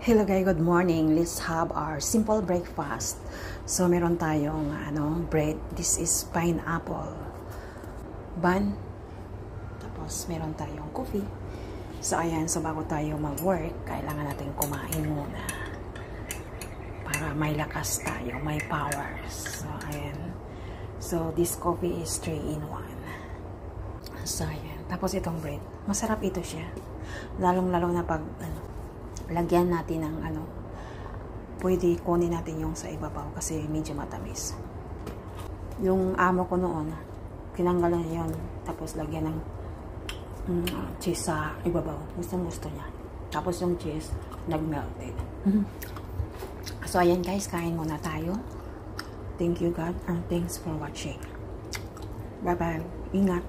Hello guys, good morning. Let's have our simple breakfast. So meron tayong bread. This is pineapple bun. Tapos meron tayong coffee. So ayan, so bago tayo mag-work, kailangan natin kumain muna para may lakas tayo, may powers. So ayan. So this coffee is 3-in-1. So ayan. Tapos itong bread, masarap ito siya. Lalong-lalo na pag lagyan natin ng pwede kunin natin yung sa ibabaw kasi medyo matamis. Yung amo ko noon, tinanggalan niya yun, tapos lagyan ng cheese sa ibabaw. Gusto niya. Tapos yung cheese, nag-melted. So ayan guys, kain muna tayo. Thank you God and thanks for watching. Bye bye. Ingat.